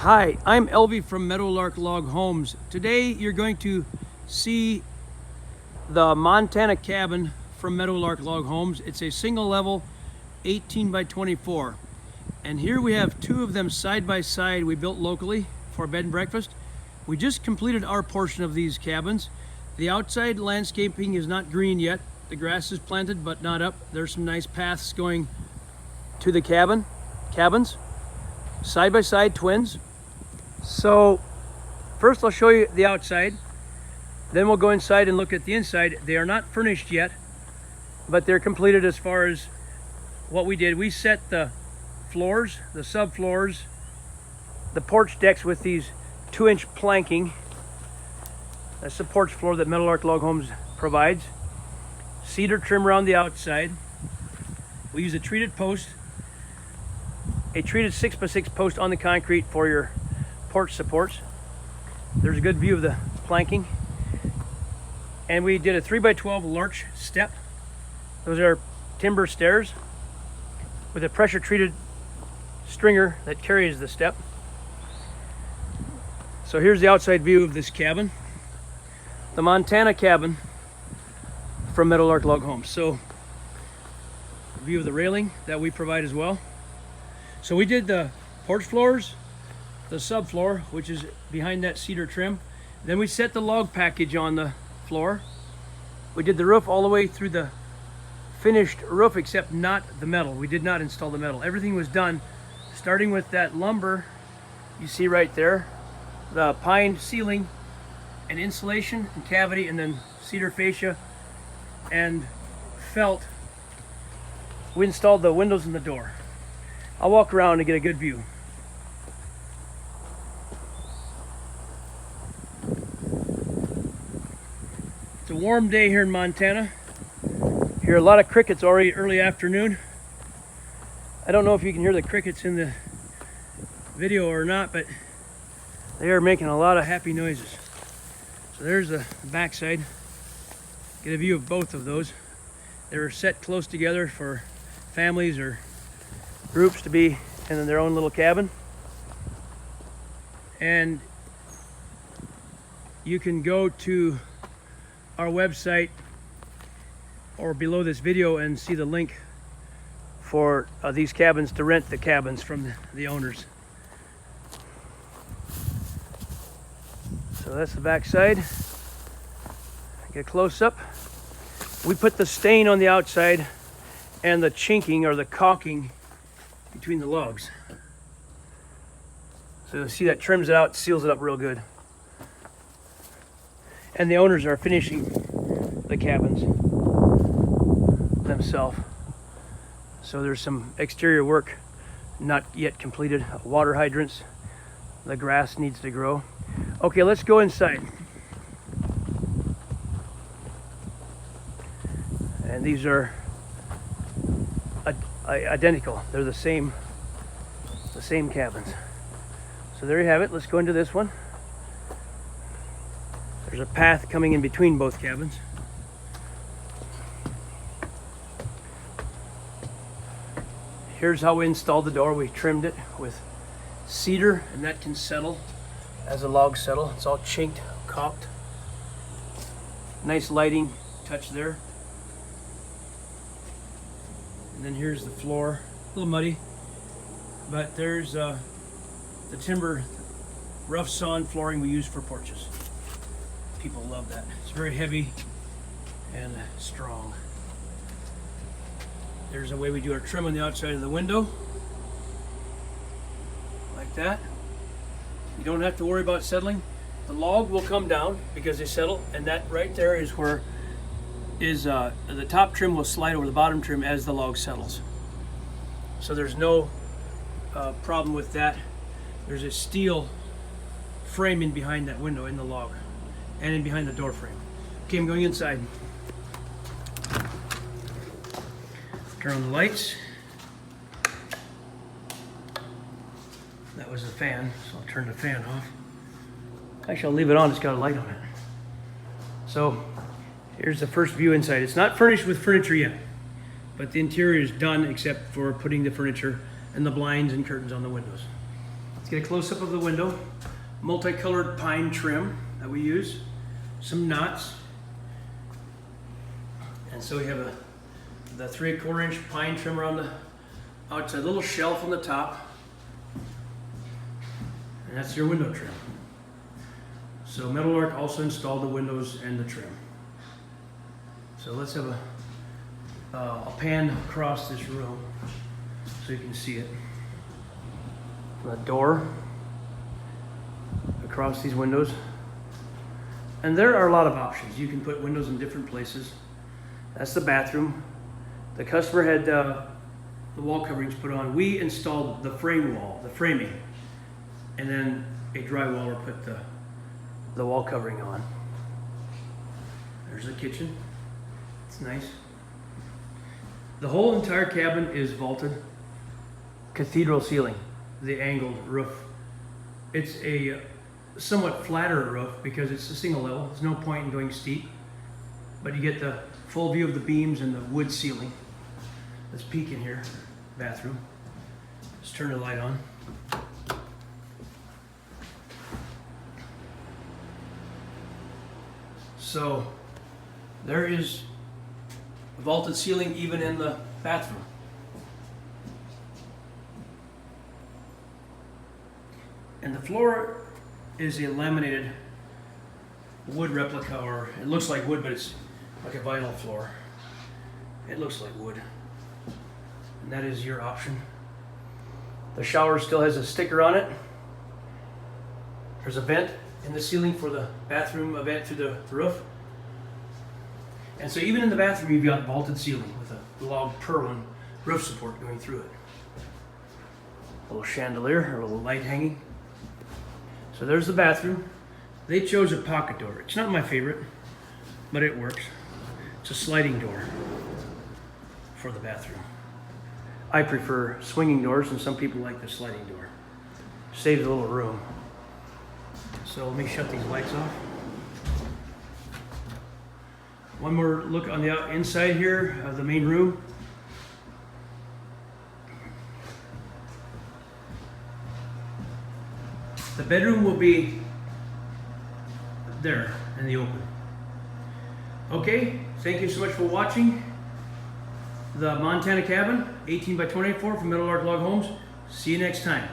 Hi, I'm Elvie from Meadowlark Log Homes. Today you're going to see the Montana cabin from Meadowlark Log Homes. It's a single level 18 by 24. And here we have two of them side by side we built locally for bed and breakfast. We just completed our portion of these cabins. The outside landscaping is not green yet. The grass is planted but not up. There's some nice paths going to the cabins. Side by side twins. So first I'll show you the outside, then we'll go inside and look at the inside. They are not furnished yet, but they're completed as far as what we did. We set the floors, the subfloors, the porch decks with these 2-inch planking. That's the porch floor that Meadowlark Log Homes provides. Cedar trim around the outside. We use a treated post, a treated 6x6 post on the concrete for your porch supports. There's a good view of the planking. And we did a 3x12 larch step. Those are timber stairs with a pressure treated stringer that carries the step. So here's the outside view of this cabin, the Montana cabin from Meadowlark Log Homes. So view of the railing that we provide as well. So we did the porch floors, the subfloor, which is behind that cedar trim. Then we set the log package on the floor. We did the roof all the way through the finished roof, except not the metal. We did not install the metal. Everything was done starting with that lumber you see right there, the pine ceiling and insulation and cavity, and then cedar fascia and felt. We installed the windows and the door. I'll walk around to get a good view. It's a warm day here in Montana. Hear a lot of crickets already early afternoon. I don't know if you can hear the crickets in the video or not, but they are making a lot of happy noises. So there's the backside. Get a view of both of those. They were set close together for families or groups to be in their own little cabin. And you can go to our website or below this video and see the link for these cabins to rent the cabins from the owners. So that's the back side. Get a close up. We put the stain on the outside and the chinking or the caulking between the logs. So you'll see that trims it out, seals it up real good. And the owners are finishing the cabins themselves. So there's some exterior work not yet completed. Water hydrants, the grass needs to grow. Okay, let's go inside. And these are identical. They're the same cabins. So there you have it. Let's go into this one. There's a path coming in between both cabins. Here's how we installed the door. We trimmed it with cedar, and that can settle as the logs settle. It's all chinked, caulked. Nice lighting touch there. And then here's the floor, a little muddy, but there's the timber rough sawn flooring we use for porches. People love that. It's very heavy and strong. There's a way we do our trim on the outside of the window, like that. You don't have to worry about settling. The log will come down because they settle, and that right there is where the top trim will slide over the bottom trim as the log settles. So there's no problem with that. There's a steel frame in behind that window in the log and in behind the door frame. Okay, I'm going inside. Turn on the lights. That was the fan, so I'll turn the fan off. Actually, I'll leave it on, it's got a light on it. So here's the first view inside. It's not furnished with furniture yet, but the interior is done except for putting the furniture and the blinds and curtains on the windows. Let's get a close-up of the window. Multicolored pine trim that we use. Some knots. And so we have the 3/4 inch pine trim around the outside, little shelf on the top. And that's your window trim. So Meadowlark also installed the windows and the trim. So let's have a pan across this room so you can see it. The door across these windows. And there are a lot of options. You can put windows in different places. That's the bathroom. The customer had the wall coverings put on. We installed the frame wall, the framing, and then a drywaller put the wall covering on. There's the kitchen. It's nice. The whole entire cabin is vaulted. Cathedral ceiling, the angled roof. It's a somewhat flatter roof because it's a single level. There's no point in going steep, but you get the full view of the beams and the wood ceiling. Let's peek in here, bathroom. Let's turn the light on. So there is a vaulted ceiling even in the bathroom. And the floor is a laminated wood replica, or it looks like wood, but it's like a vinyl floor. It looks like wood. And that is your option. The shower still has a sticker on it. There's a vent in the ceiling for the bathroom, a vent through the roof. And so even in the bathroom, you've got vaulted ceiling with a log purlin roof support going through it. A little chandelier, or a little light hanging. So there's the bathroom. They chose a pocket door. It's not my favorite, but it works. It's a sliding door for the bathroom. I prefer swinging doors, and some people like the sliding door. Saves a little room. So let me shut these lights off. One more look on the inside here of the main room. The bedroom will be there in the open. Okay, thank you so much for watching the Montana cabin, 18 by 24 from Meadowlark Log Homes. See you next time.